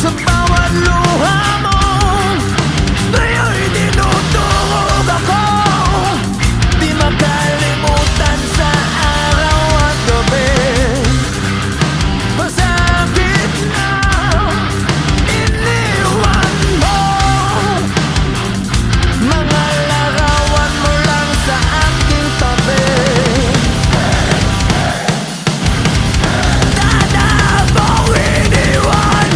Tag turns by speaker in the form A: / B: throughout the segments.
A: Sa bawat luha mo, ngayon'y tinutulog ako. Di makalimutan sa araw at gabi. Masakit na iniwan mo mga larawan mo lang sa aking tabi. Tanda mong iniwan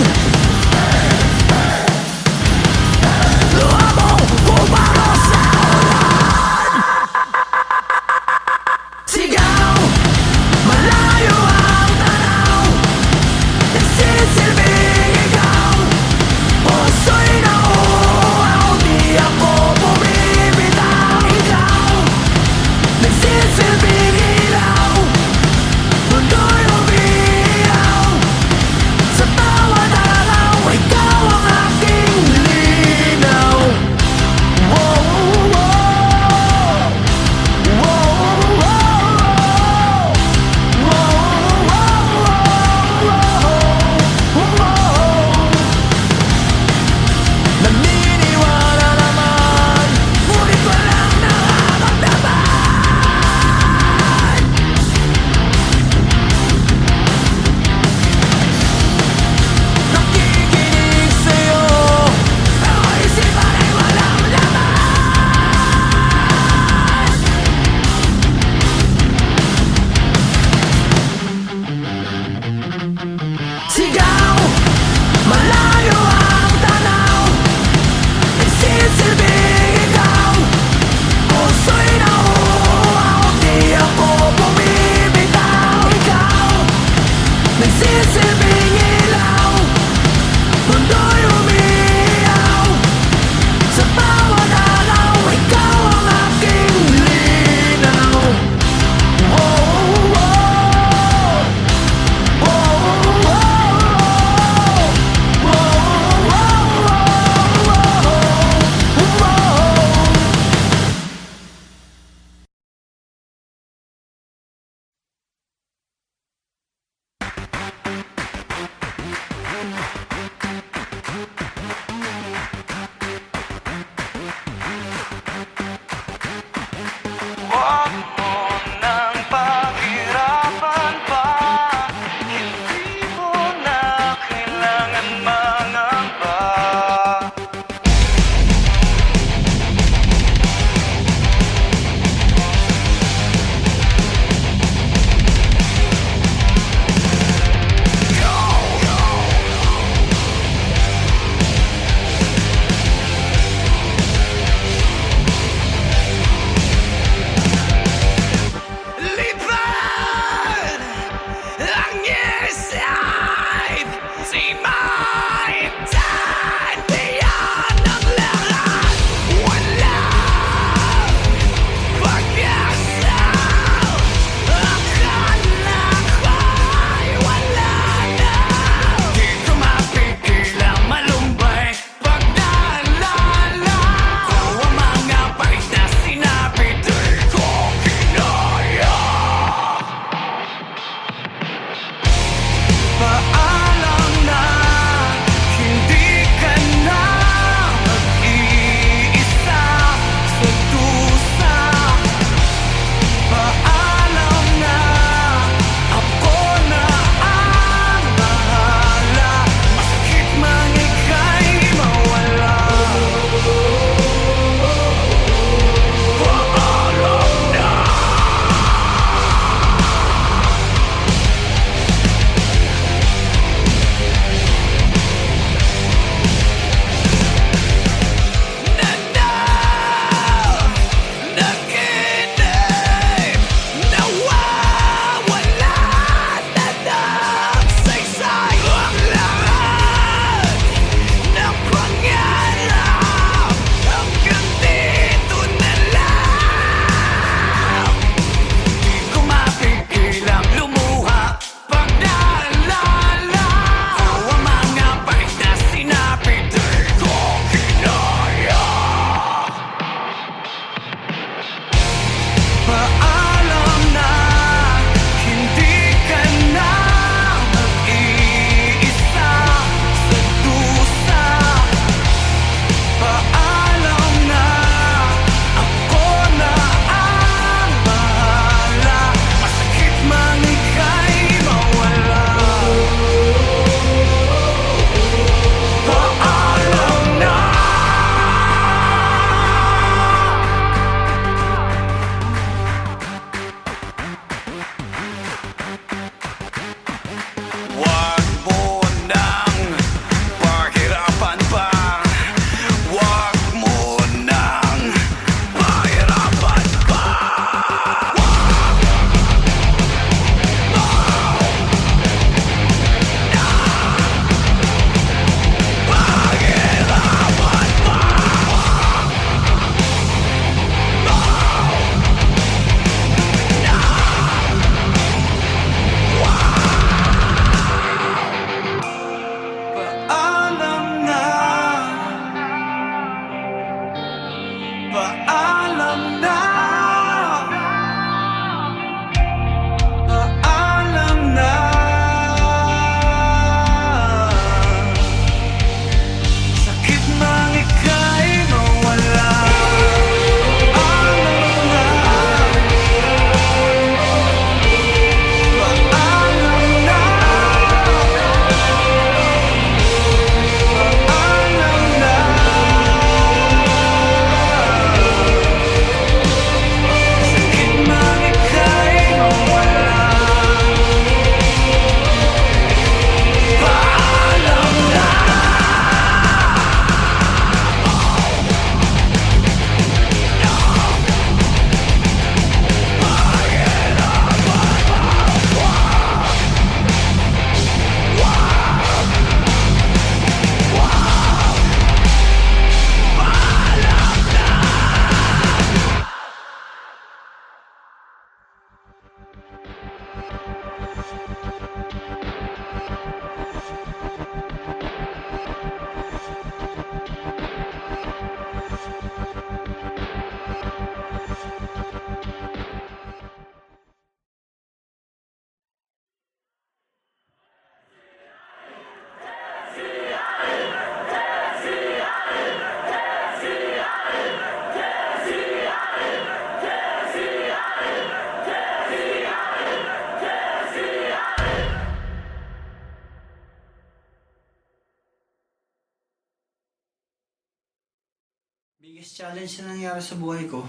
B: Biggest challenge na nangyari sa buhay ko,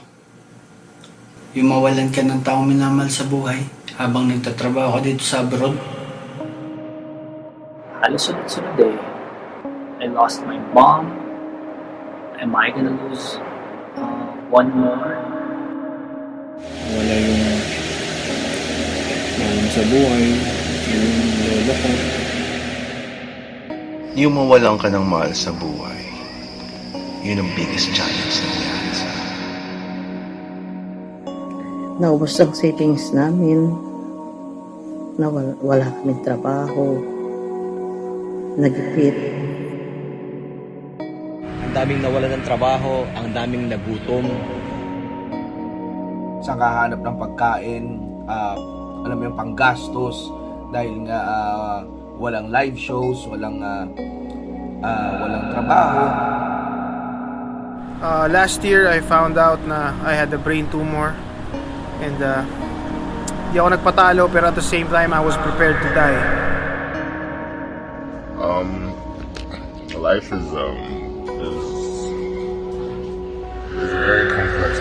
B: yung mawalan ka ng taong minamahal sa buhay habang nagtatrabaho ka dito sa abroad.
C: Halos sunod-sunod eh. I lost my mom. Am I gonna lose one more?
D: Wala yung mahal mo sa buhay, yung lolo ko.
E: Yung mawalan ka ng mahal sa buhay, yun ang biggest challenge na nangyari sa akin.
F: Naubos ang savings namin. Wala kaming trabaho. Nagipit.
G: Ang daming nawalan ng trabaho, ang daming nagutom.
H: Sa kahanap ng pagkain, alam mo yung panggastos dahil nga walang live shows, walang trabaho.
I: Last year, I found out na I had a brain tumor. And di ako nagpatalo, pero at the same time, I was prepared to die.
J: Life is very complex.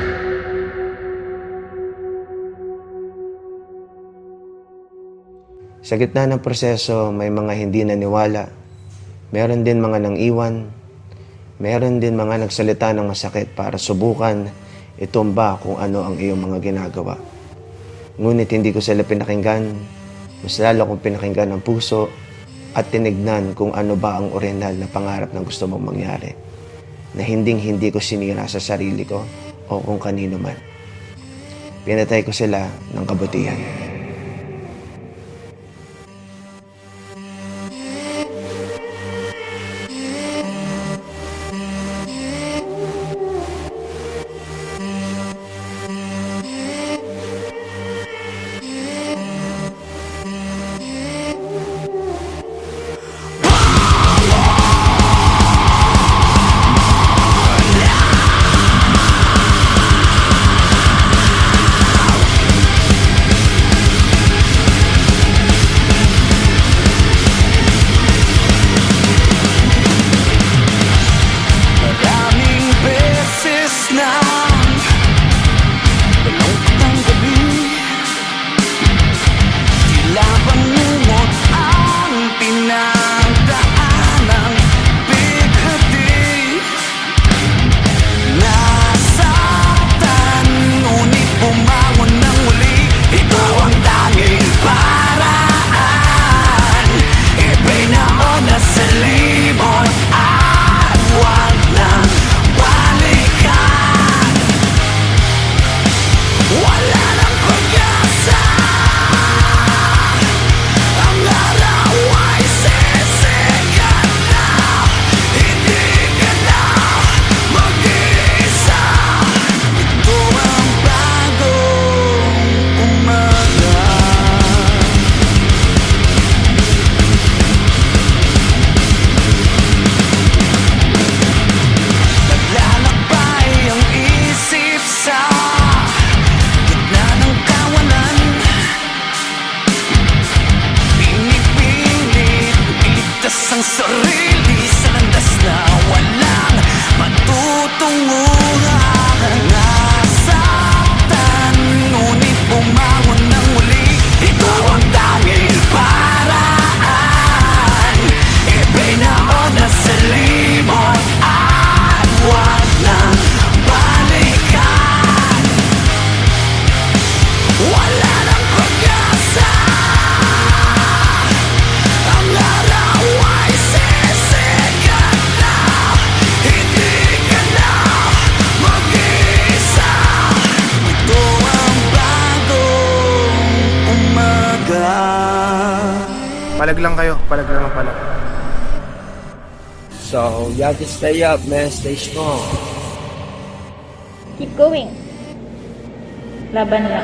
K: Sa gitna ng proseso, may mga hindi naniwala. Meron din mga nang iwan. Meron din mga nagsalita ng masakit para subukan itumba kung ano ang iyong mga ginagawa. Ngunit hindi ko sila pinakinggan. Mas lalo kong pinakinggan ang puso at tinignan kung ano ba ang orihinal na pangarap na gusto mong mangyari. Na hindi ko sinira sa sarili ko o kung kanino man. Pinatay ko sila ng kabutihan.
A: Maraming beses na malungkot ang gabi, tila bangungot ang pinagdaanan. Bighati nasaktan, ngunit bumangon ng muli. Ikaw ang tanging paraan, ipinaon na sa limot at wag nang balikan. Wala nang pag-asa, ang araw ay sisikat na. Hindi ka na mag-iisa. Ito ang bagong umaga. Naglalakbay ang isip sa gitna ng kawalan. Pinipilit iligtas ang sarili sa landas na walang matutunguhan. Nasaktan, ngunit bumangon ng muli. Ikaw ang tanging paraan, ipinaon na sa limot at wag nang balikan. Wala nang pag-asa, ang araw ay sisikat na. Hindi ka na mag-iisa. Ito ang bagong umaga.
I: Palag lang kayo, palag lang ang palag.
G: So, you have to stay up, man. Stay strong.
L: Keep going. Laban lang.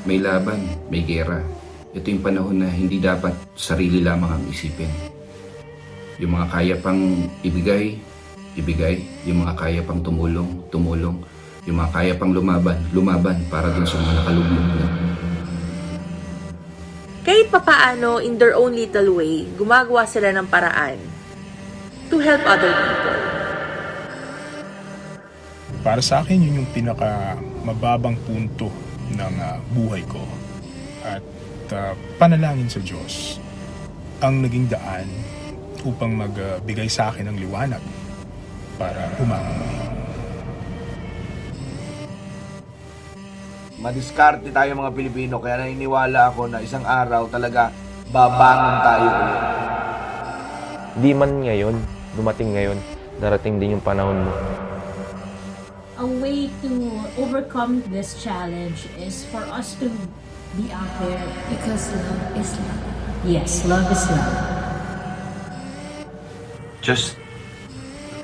M: May laban, may gera. Ito yung panahon na hindi dapat sarili lamang ang isipin. Yung mga kaya pang ibigay, ibigay. Yung mga kaya pang tumulong, tumulong. Yung mga kaya pang lumaban, lumaban para dun sa mga nakalugmok na.
N: Kahit papaano, in their own little way, gumagawa sila ng paraan to help other people.
J: Para sa akin, yun yung pinaka mababang punto ng buhay ko. At panalangin sa Diyos ang naging daan upang magbigay sa akin ng liwanag para umangon muli.
H: Madiskarte tayo mga Pilipino, kaya naniniwala ako na isang araw talaga babangon tayo ulit.
O: Di man ngayon, dumating ngayon, darating din yung panahon mo.
L: A way to overcome this challenge is for us to be out there because love is love. Yes, love is love.
P: Just,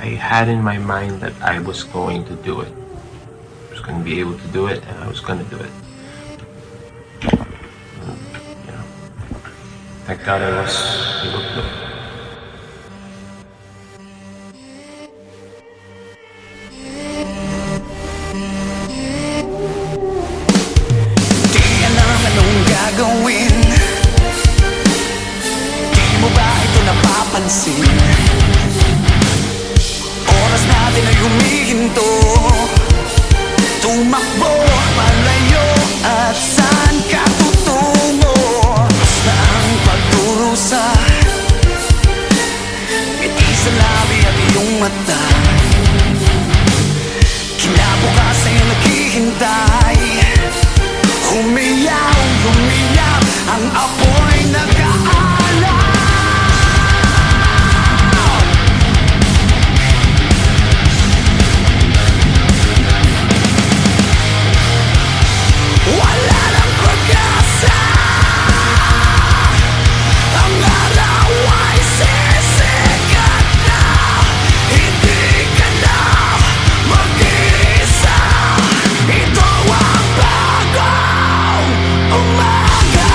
P: I had in my mind that I was going to do it. I was going to be able to do it, and I was going to do it. And, you know, thank God I was able to do it.
A: Di alam anong gagawin. Di mo ba ito napapansin? Oras natin ay humihinto. Tumakbo, malayo at saan ka tutungo? Basta ang pagdurusa, ngiti sa labi at iyong mata. Kinabukasan yung naghihintay. Humiyaw, lumiyaw, ang apoy nag-aalaw. Wala nang pag-asa. Ang araw ay sisikat na. Hindi ka na mag-iisa. Ito ang bagong umaga.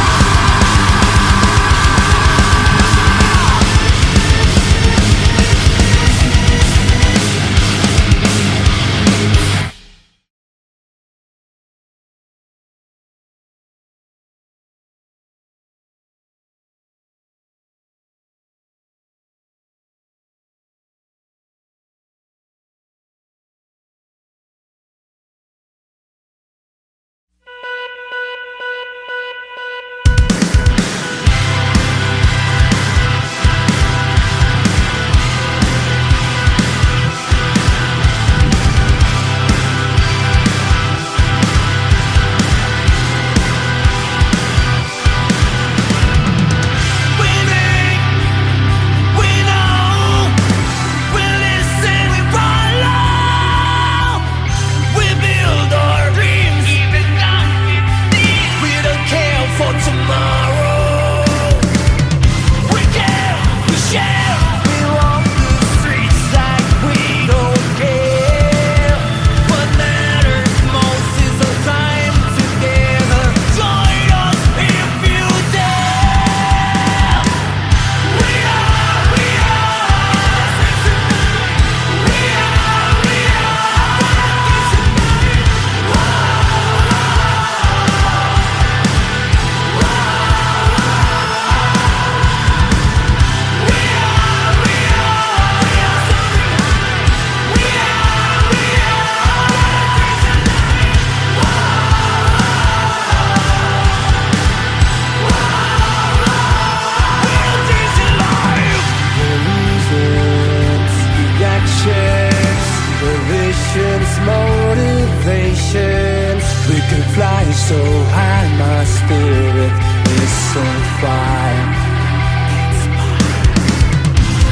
A: Motivations, we can fly so high, my spirit is on fire.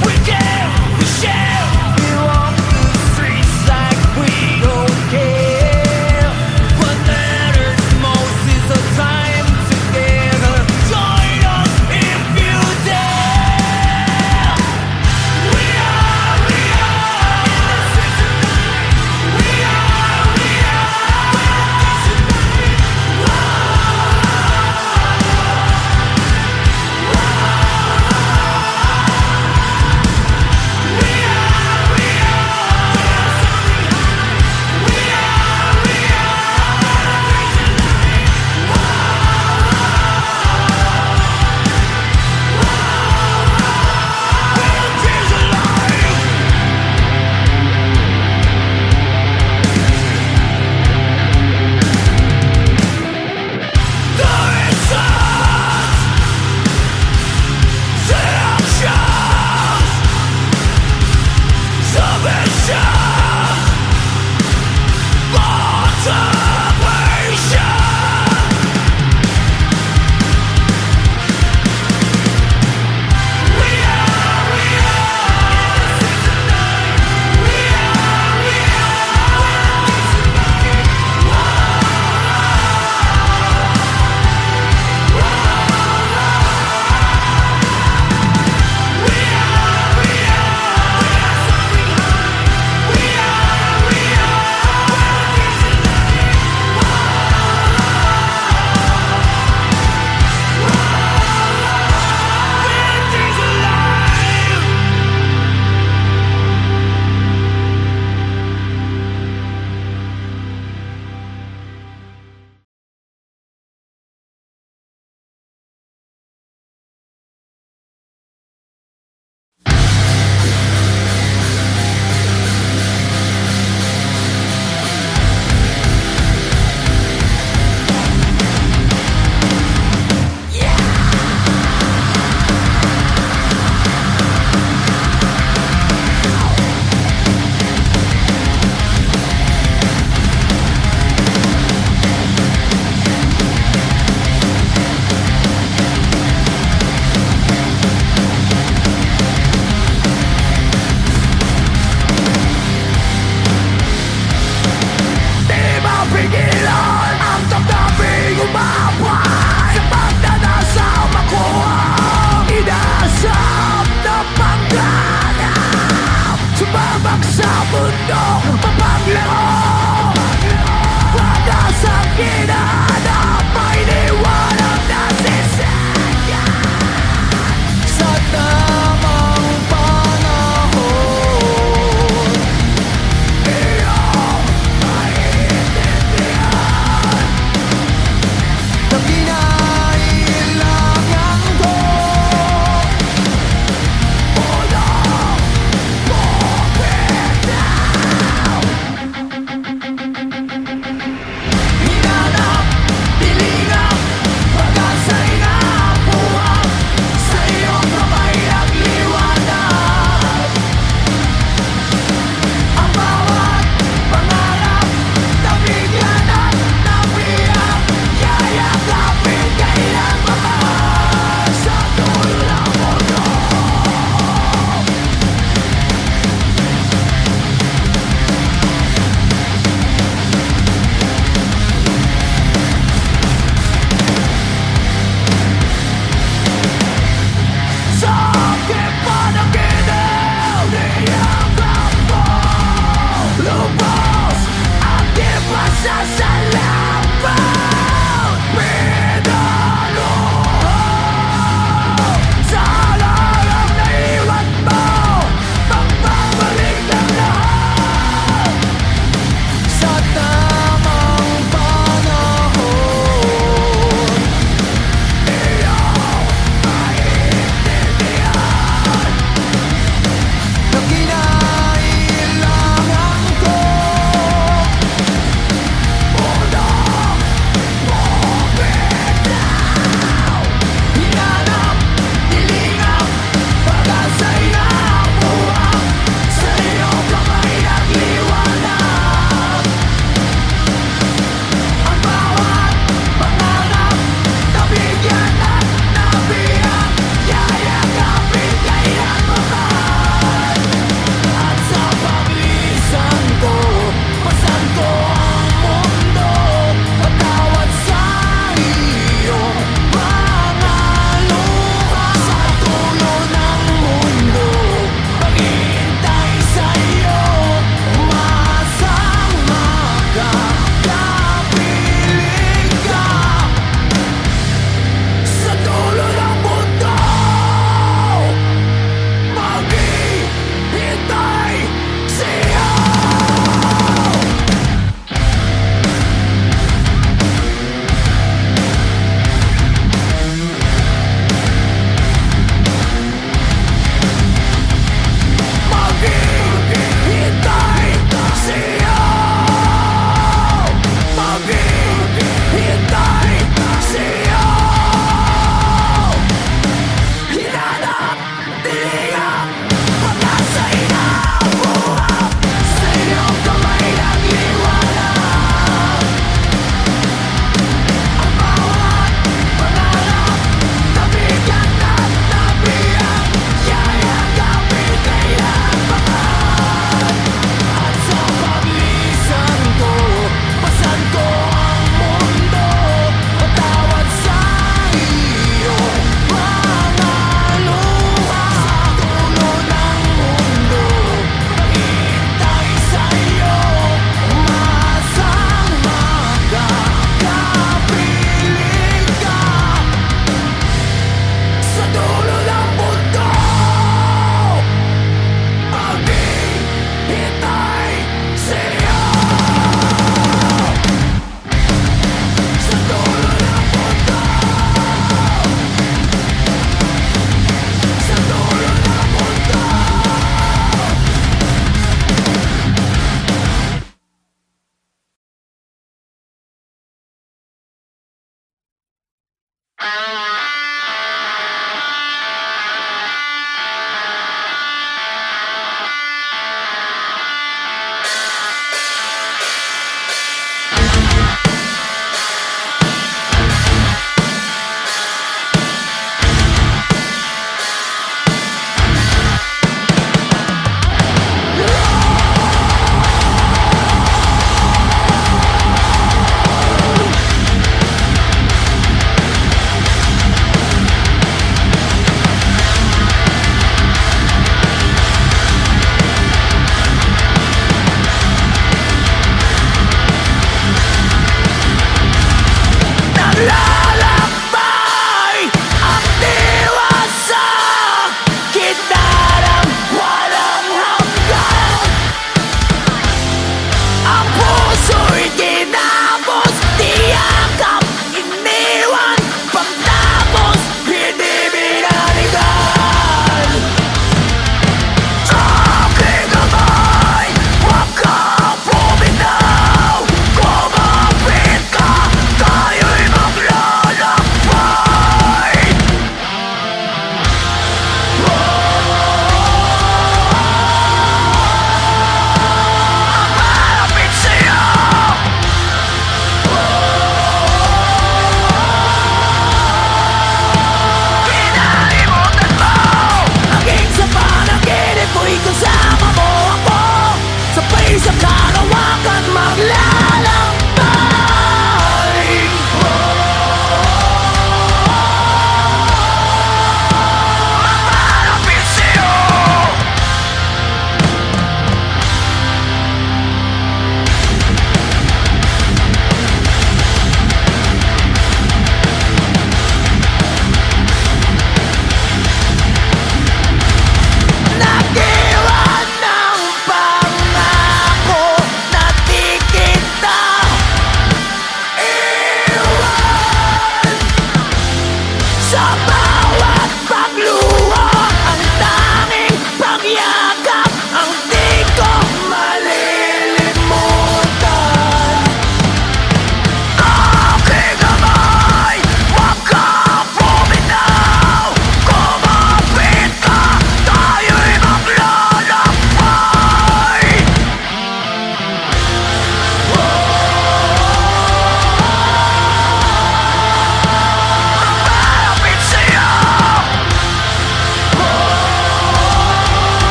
A: We care, we share, we walk the streets like we don't care. What matters most is the time together. Join us if you dare. We are, we are. We are, we are. mundo mapaglaho Handa sa ginahanap May liwanag na sisaya Sa tamang panahon Iyong maiintindihan Na kinailangan ko Walang bumitaw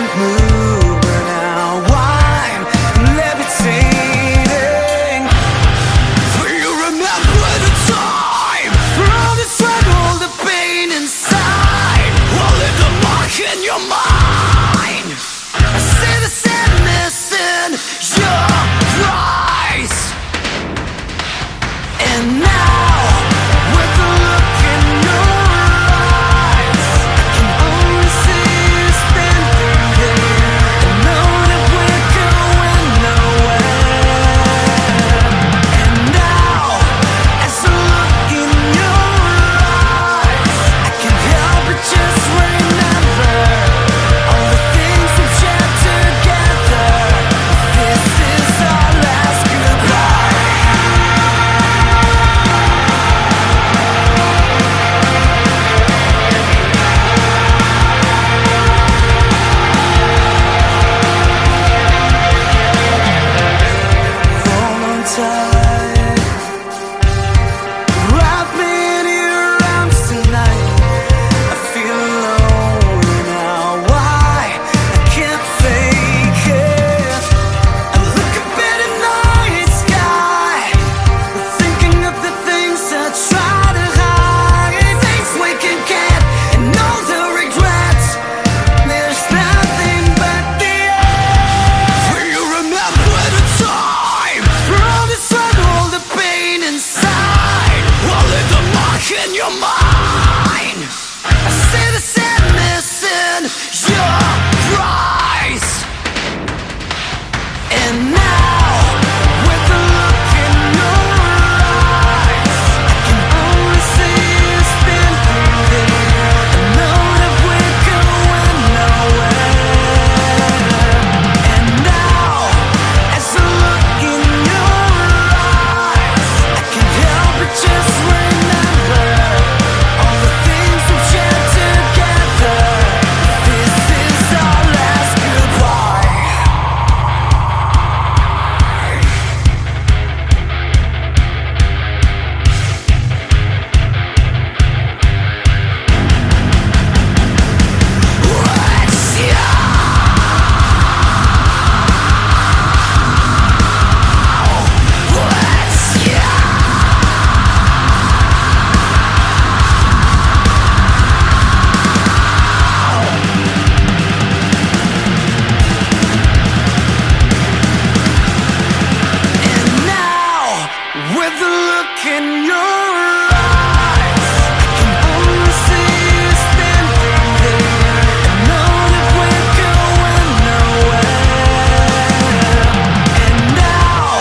A: can't move, but now I'm levitating. Do you remember the time? All the struggle, the pain inside will leave a mark in your mind. I see the sadness in your eyes. And now, with the look in your eyes, I can only see you standing there. I know that we're going nowhere. And now, as I look in your eyes, I can't help but just remember all the things we've shared together. This is our last goodbye. Hold on tight, wrap me in your arms tonight. I feel alone now. Why? I can't fake it. I look up at the night sky, thinking of the things I try to hide. Things we can get and all the regrets. There's nothing but the end. Do you remember the time? All the struggle, the pain inside will leave a mark in your mind. I see the sadness in your eyes. And now, with the look in your eyes, I can only see you standing there. I know that we're going nowhere. And now, as I look in your eyes, I can't help but just remember all the things we've shared together. This is our last goodbye. And now, with the look in your eyes, I can only see you standing there. I know that we're going nowhere. And now,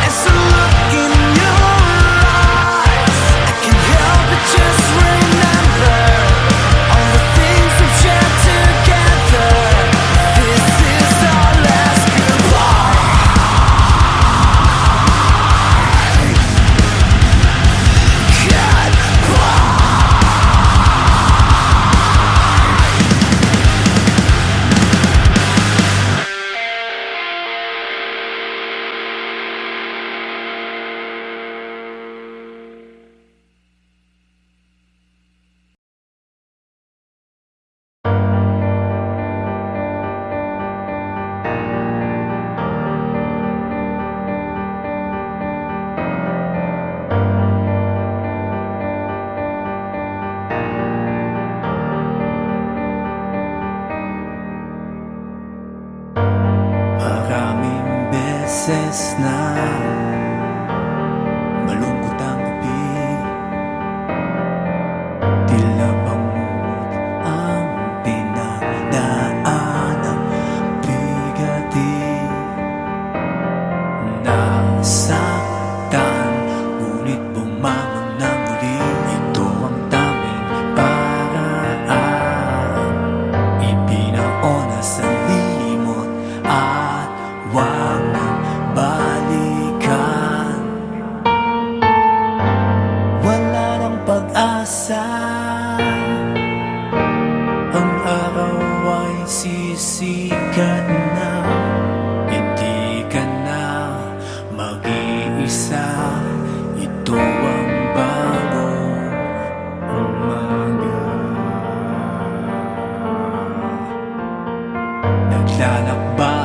A: as I look in your eyes, I can't help but just remember all the things we've shared together. This is our last goodbye. Maraming beses na malungkot ang gabi, tila bangungot ang pinagdaan ng bigatin. Nasaktan, ngunit bumangon na muli. Ito ang taming paraan, ipinaona sa limot at wag nang balikan. Wala nang pag-asa, ang araw ay sisikat na. Hindi ka na mag-iisa, ito ang bagong umaga. naglalakbay.